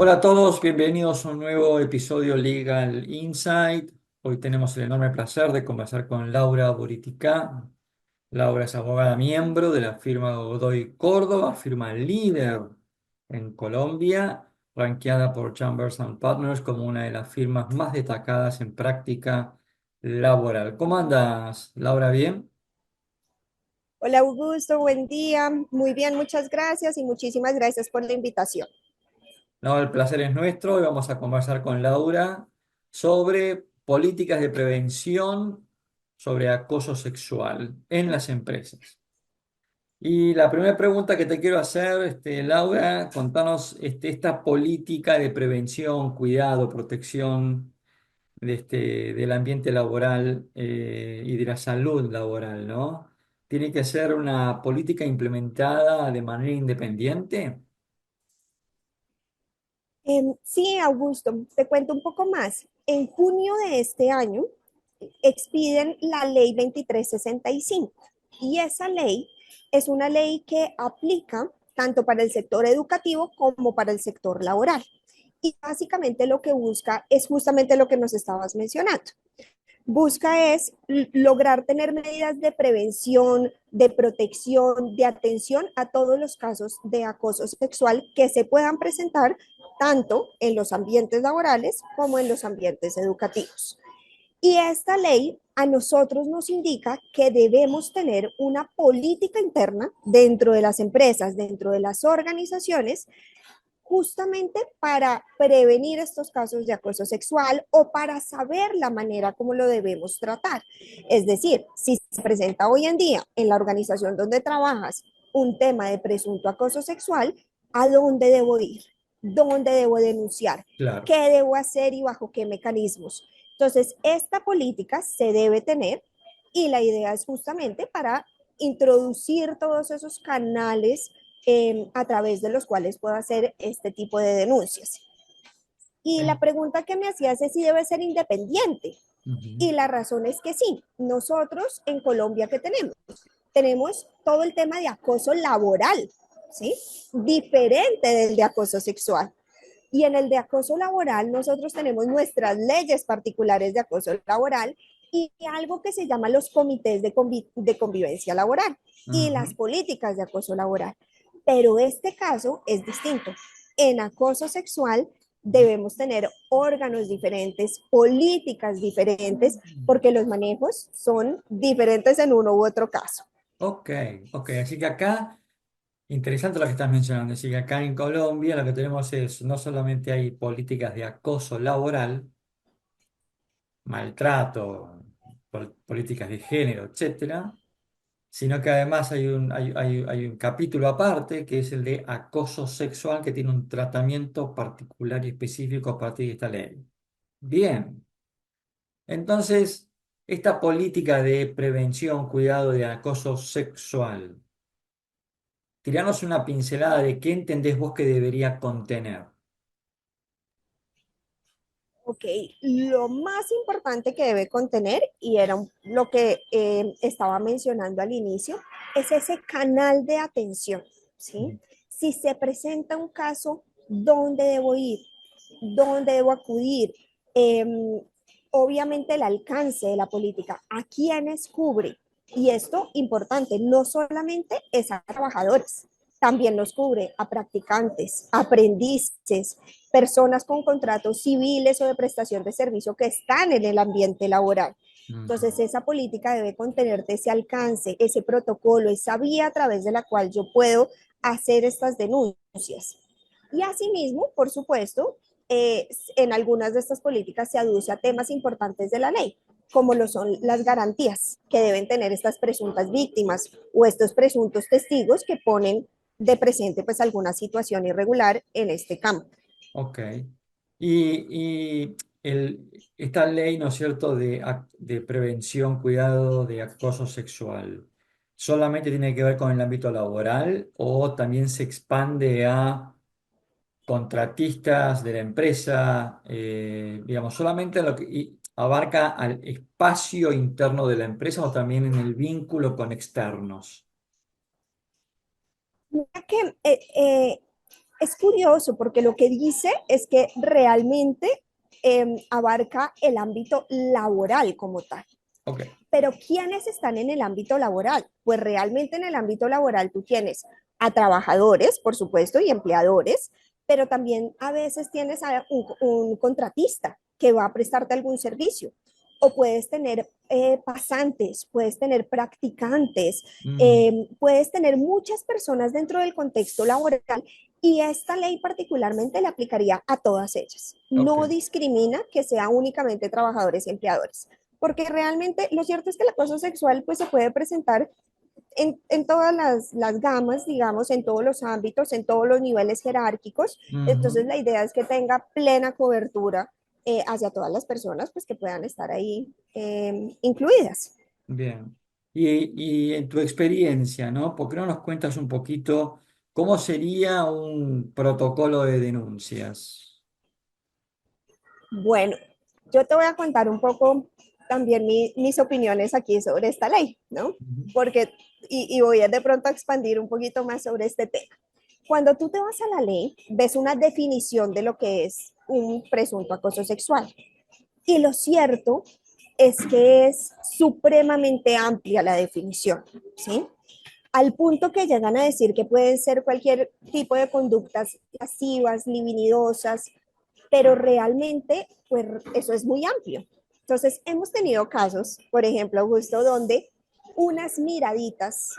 Hola a todos, bienvenidos a un nuevo episodio Legal Insight. Hoy tenemos el enorme placer de conversar con Laura Boriticá. Laura es abogada miembro de la firma Godoy Córdoba, firma líder en Colombia, ranqueada por Chambers and Partners como una de las firmas más destacadas en práctica laboral. ¿Cómo andas, Laura? ¿Bien? Hola Augusto, buen día. Muy bien, muchas gracias y muchísimas gracias por la invitación. No, el placer es nuestro. Hoy vamos a conversar con Laura sobre políticas de prevención sobre acoso sexual en las empresas. Y la primera pregunta que te quiero hacer, Laura, contanos esta política de prevención, cuidado, protección del ambiente laboral y de la salud laboral, ¿no? ¿Tiene que ser una política implementada de manera independiente? Sí, Augusto, te cuento un poco más. En junio de este año expiden la ley 2365 y esa ley es una ley que aplica tanto para el sector educativo como para el sector laboral. Y básicamente lo que busca es justamente lo que nos estabas mencionando. Busca es lograr tener medidas de prevención, de protección, de atención a todos los casos de acoso sexual que se puedan presentar tanto en los ambientes laborales como en los ambientes educativos. Y esta ley a nosotros nos indica que debemos tener una política interna dentro de las empresas, dentro de las organizaciones, justamente para prevenir estos casos de acoso sexual o para saber la manera como lo debemos tratar. Es decir, si se presenta hoy en día en la organización donde trabajas un tema de presunto acoso sexual, ¿a dónde debo ir? ¿Dónde debo denunciar? Claro. ¿Qué debo hacer y bajo qué mecanismos? Entonces, esta política se debe tener y la idea es justamente para introducir todos esos canales a través de los cuales puedo hacer este tipo de denuncias. Y la pregunta que me hacías es si debe ser independiente. Ujú. Y la razón es que sí. Nosotros en Colombia, ¿qué tenemos? Tenemos todo el tema de acoso laboral, ¿sí? Diferente del de acoso sexual. Y en el de acoso laboral, nosotros tenemos nuestras leyes particulares de acoso laboral y algo que se llama los comités de convivencia laboral y las Ujú. políticas de acoso laboral. Pero este caso es distinto. En acoso sexual debemos tener órganos diferentes, políticas diferentes, porque los manejos son diferentes en uno u otro caso. Ok, ok. Así que acá, interesante lo que estás mencionando. Así que acá en Colombia lo que tenemos es, no solamente hay políticas de acoso laboral, maltrato, políticas de género, etcétera, sino que además hay un capítulo aparte que es el de acoso sexual que tiene un tratamiento particular y específico a partir de esta ley. Bien, entonces, esta política de prevención, cuidado de acoso sexual. Tiranos una pincelada de qué entendés vos que debería contener. Ok, lo más importante que debe contener, y era lo que estaba mencionando al inicio, es ese canal de atención, ¿sí? Ujú. Si se presenta un caso, ¿dónde debo ir? ¿Dónde debo acudir? Obviamente el alcance de la política, ¿a quiénes cubre? Y esto importante, no solamente es a trabajadores, también nos cubre a practicantes, aprendices, personas con contratos civiles o de prestación de servicio que están en el ambiente laboral. Ujú. Entonces, esa política debe contener ese alcance, ese protocolo, esa vía a través de la cual yo puedo hacer estas denuncias. Y asimismo, por supuesto, en algunas de estas políticas se aduce a temas importantes de la ley, como lo son las garantías que deben tener estas presuntas víctimas o estos presuntos testigos que ponen de presente pues alguna situación irregular en este campo. Ok. Y esta ley, ¿no es cierto?, de prevención, cuidado de acoso sexual, ¿solamente tiene que ver con el ámbito laboral o también se expande a contratistas de la empresa, digamos, solamente y abarca al espacio interno de la empresa o también en el vínculo con externos? Mira que Es curioso porque lo que dice es que realmente abarca el ámbito laboral como tal. Ok. Pero ¿quiénes están en el ámbito laboral? Pues realmente en el ámbito laboral tú tienes a trabajadores, por supuesto, y empleadores, pero también a veces tienes a un contratista que va a prestarte algún servicio. O puedes tener pasantes, puedes tener practicantes, Mm, puedes tener muchas personas dentro del contexto laboral y esta ley particularmente le aplicaría a todas ellas. ok. No discrimina que sea únicamente trabajadores y empleadores, porque realmente lo cierto es que el acoso sexual pues se puede presentar en todas las gamas, digamos, en todos los ámbitos, en todos los niveles jerárquicos. Entonces Ujú. la idea es que tenga plena cobertura hacia todas las personas pues que puedan estar ahí incluidas. Bien. Y en tu experiencia, ¿no? ¿Por qué no nos cuentas un poquito cómo sería un protocolo de denuncias? Bueno, yo te voy a contar un poco también mis opiniones aquí sobre esta ley, ¿no? Ujú. Porque, y voy a de pronto a expandir un poquito más sobre este tema. Cuando tú te vas a la ley, ves una definición de lo que es un presunto acoso sexual. Y lo cierto es que es supremamente amplia la definición, ¿sí? Al punto que llegan a decir que pueden ser cualquier tipo de conductas lascivas, libidinosas, pero realmente, pues eso es muy amplio. Entonces, hemos tenido casos, por ejemplo, Augusto, donde unas miraditas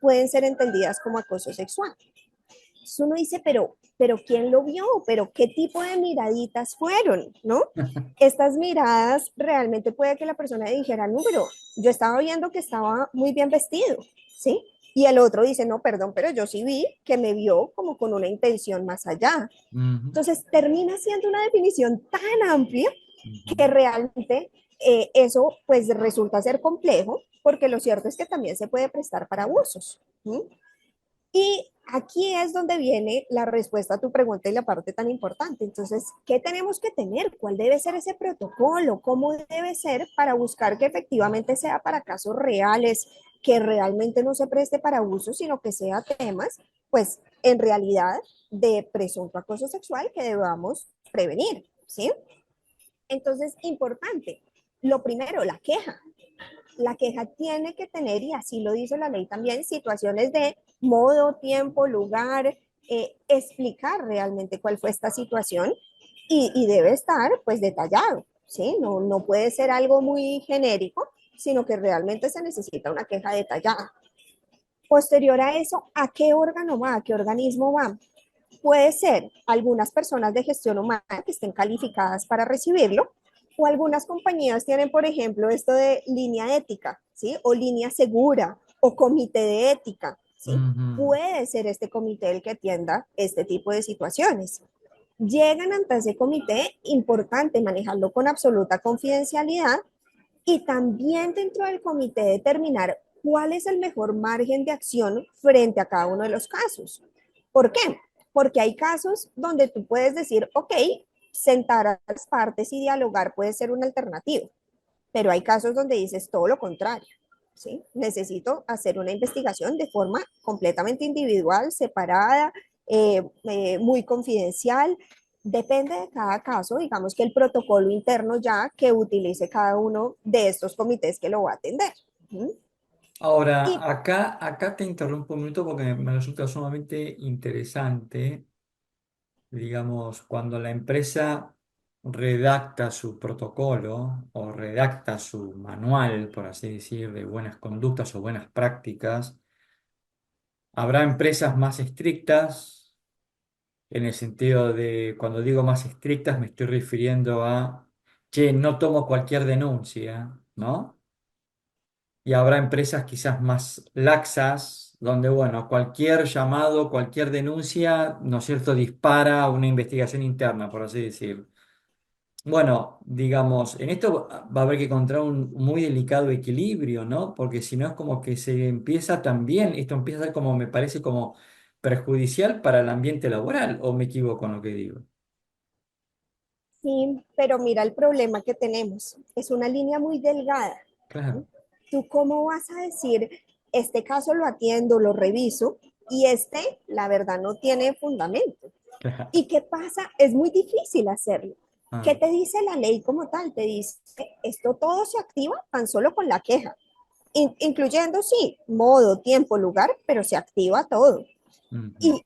pueden ser entendidas como acoso sexual. Entonces uno dice, pero ¿quién lo vio? ¿Pero qué tipo de miraditas fueron? ¿No? Estas miradas realmente puede que la persona dijera, no, pero yo estaba viendo que estaba muy bien vestido, ¿sí? Y el otro dice, no, perdón, pero yo sí vi que me vio como con una intención más allá. Ujú, Entonces termina siendo una definición tan amplia que ujú. realmente eso pues resulta ser complejo, porque lo cierto es que también se puede prestar para abusos. ¿Sí? Y aquí es donde viene la respuesta a tu pregunta y la parte tan importante. Entonces, ¿qué tenemos que tener? ¿Cuál debe ser ese protocolo? ¿Cómo debe ser para buscar que efectivamente sea para casos reales, que realmente no se preste para abuso, sino que sea temas, pues, en realidad de presunto acoso sexual que debamos prevenir, ¿sí? Entonces, importante. Lo primero, la queja tiene que tener, y así lo dice la ley también, situaciones de modo, tiempo, lugar, explicar realmente cuál fue esta situación y debe estar pues detallado, ¿sí? No, no puede ser algo muy genérico, sino que realmente se necesita una queja detallada. Posterior a eso, ¿a qué órgano va? ¿A qué organismo va? Puede ser algunas personas de gestión humana que estén calificadas para recibirlo, o algunas compañías tienen, por ejemplo, esto de línea ética, ¿sí? O línea segura, o comité de ética, ¿sí? Ujú. Puede ser este comité el que atienda este tipo de situaciones. Llegan ante ese comité, importante manejarlo con absoluta confidencialidad y también dentro del comité determinar cuál es el mejor margen de acción frente a cada uno de los casos. ¿Por qué? Porque hay casos donde tú puedes decir, ok, sentar a las partes y dialogar puede ser una alternativa, pero hay casos donde dices todo lo contrario. ¿Sí? Necesito hacer una investigación de forma completamente individual, separada, muy confidencial. Depende de cada caso, digamos que el protocolo interno ya que utilice cada uno de estos comités que lo va a atender. ¿Mm? Y Ahora, acá te interrumpo un minuto porque me resulta sumamente interesante, digamos, cuando la empresa redacta su protocolo o redacta su manual, por así decir, de buenas conductas o buenas prácticas. Habrá empresas más estrictas, en el sentido de, cuando digo más estrictas, me estoy refiriendo a, che, no tomo cualquier denuncia, ¿no? Y habrá empresas quizás más laxas, donde, bueno, cualquier llamado, cualquier denuncia, ¿no es cierto?, dispara una investigación interna, por así decirlo. Bueno, digamos, en esto va a haber que encontrar un muy delicado equilibrio, ¿no? Porque si no es como que se empieza también, esto empieza a ser como, me parece como perjudicial para el ambiente laboral, ¿o me equivoco en lo que digo? sí, pero mira el problema que tenemos. Es una línea muy delgada. ¿Mm? Claro. ¿Tú cómo vas a decir, este caso lo atiendo, lo reviso, y este, la verdad, no tiene fundamento? Claro. ¿Y qué pasa? Es muy difícil hacerlo. ¿Qué Ah, te dice la ley como tal? Te dice, esto todo se activa tan solo con la queja, incluyendo, sí, modo, tiempo, lugar, pero se activa todo. ujú, Y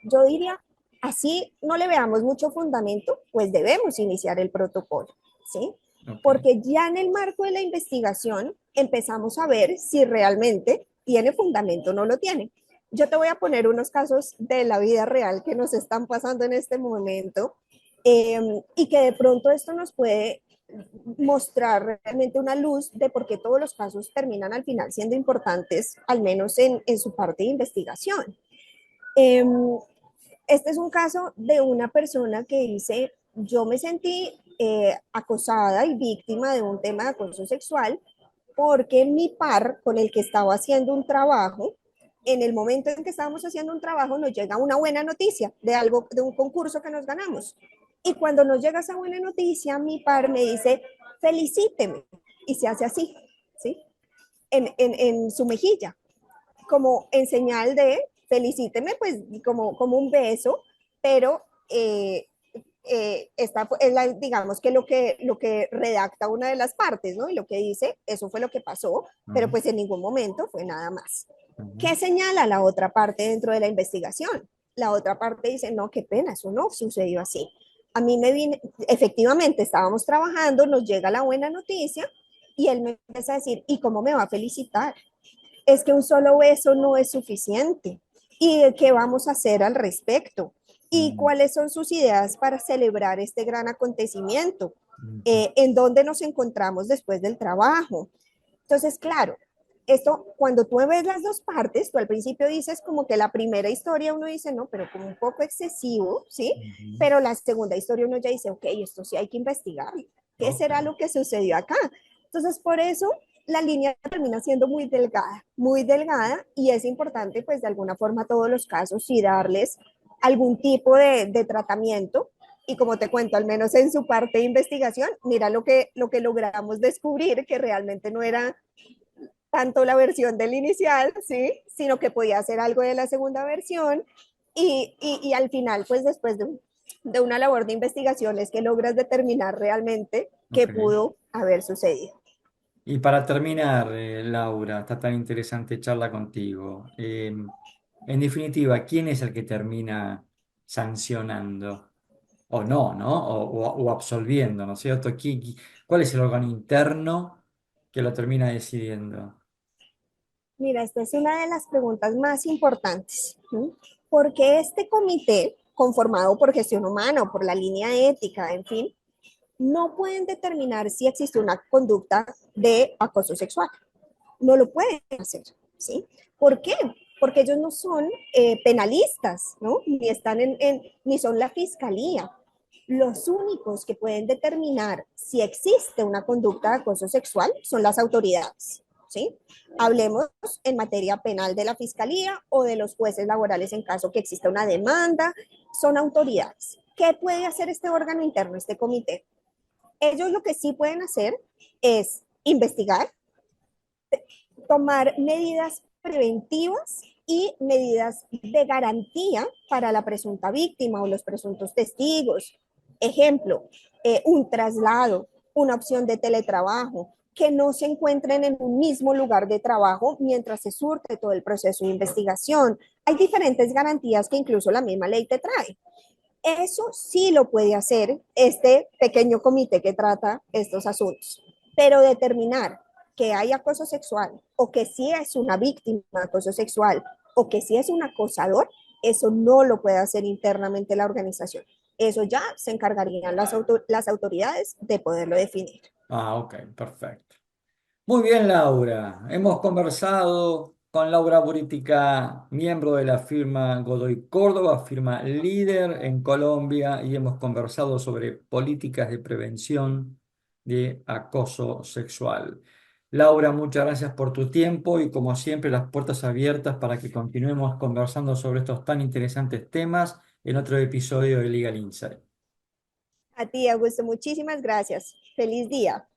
yo diría, así no le veamos mucho fundamento, pues debemos iniciar el protocolo, ¿sí? ok. Porque ya en el marco de la investigación empezamos a ver si realmente tiene fundamento o no lo tiene. Yo te voy a poner unos casos de la vida real que nos están pasando en este momento y que de pronto esto nos puede mostrar realmente una luz de por qué todos los casos terminan al final siendo importantes, al menos en su parte de investigación. Eh, este es un caso de una persona que dice, yo me sentí acosada y víctima de un tema de acoso sexual porque mi par con el que estaba haciendo un trabajo, en el momento en que estábamos haciendo un trabajo, nos llega una buena noticia de algo, de un concurso que nos ganamos. Y cuando nos llega esa buena noticia, mi par me dice, felicíteme. Y se hace así, ¿sí? En su mejilla como en señal de felicíteme, pues como un beso, pero esta es la, digamos que lo que redacta una de las partes, ¿no? Y lo que dice, eso fue lo que pasó, pero Ujú, pues en ningún momento fue nada más. ujú. ¿Qué señala la otra parte dentro de la investigación? La otra parte dice, no, qué pena, eso no sucedió así. A mí me vine, efectivamente estábamos trabajando, nos llega la buena noticia y él me empieza a decir, ¿y cómo me va a felicitar? Es que un solo beso no es suficiente. ¿Y qué vamos a hacer al respecto? ¿Y Mm, cuáles son sus ideas para celebrar este gran acontecimiento? ujú. ¿En dónde nos encontramos después del trabajo? Entonces, claro, esto cuando tú ves las dos partes, tú al principio dices como que la primera historia uno dice, no, pero como un poco excesivo, ¿sí? Ujú. Pero la segunda historia uno ya dice, ok, esto sí hay que investigar. ¿Qué Ok, será lo que sucedió acá? Entonces, por eso la línea termina siendo muy delgada y es importante, pues, de alguna forma todos los casos y darles algún tipo de tratamiento. Y como te cuento, al menos en su parte de investigación, mira lo que logramos descubrir, que realmente no era tanto la versión del inicial, ¿sí? Sino que podía ser algo de la segunda versión y al final, pues después de una labor de investigación es que logras determinar realmente qué ok. pudo haber sucedido. Y para terminar, Laura, está tan interesante charla contigo. En definitiva, ¿quién es el que termina sancionando? O no, ¿no? O absolviendo, ¿no es cierto? ¿Cuál es el órgano interno que lo termina decidiendo? Mira, esta es una de las preguntas más importantes, ¿sí? Porque este comité, conformado por gestión humana o por la línea ética, en fin, no pueden determinar si existe una conducta de acoso sexual. No lo pueden hacer, ¿sí? ¿Por qué? Porque ellos no son penalistas, ¿no? Ni están ni son la fiscalía. Los únicos que pueden determinar si existe una conducta de acoso sexual son las autoridades, ¿sí? Hablemos en materia penal de la fiscalía o de los jueces laborales en caso que exista una demanda, son autoridades. ¿Qué puede hacer este órgano interno, este comité? Ellos lo que sí pueden hacer es investigar, tomar medidas preventivas y medidas de garantía para la presunta víctima o los presuntos testigos. Ejemplo, un traslado, una opción de teletrabajo, que no se encuentren en un mismo lugar de trabajo mientras se surte todo el proceso de investigación. Hay diferentes garantías que incluso la misma ley te trae. Eso sí lo puede hacer este pequeño comité que trata estos asuntos, pero determinar que hay acoso sexual o que sí es una víctima de acoso sexual o que sí es un acosador, eso no lo puede hacer internamente la organización. Eso ya se encargarían las autoridades de poderlo definir. Ah, ok, perfecto. Muy bien, Laura. Hemos conversado con Laura Buritica, miembro de la firma Godoy Córdoba, firma líder en Colombia, y hemos conversado sobre políticas de prevención de acoso sexual. Laura, muchas gracias por tu tiempo y como siempre las puertas abiertas para que continuemos conversando sobre estos tan interesantes temas en otro episodio de Legal Insight. A ti, Augusto, muchísimas gracias. Feliz día.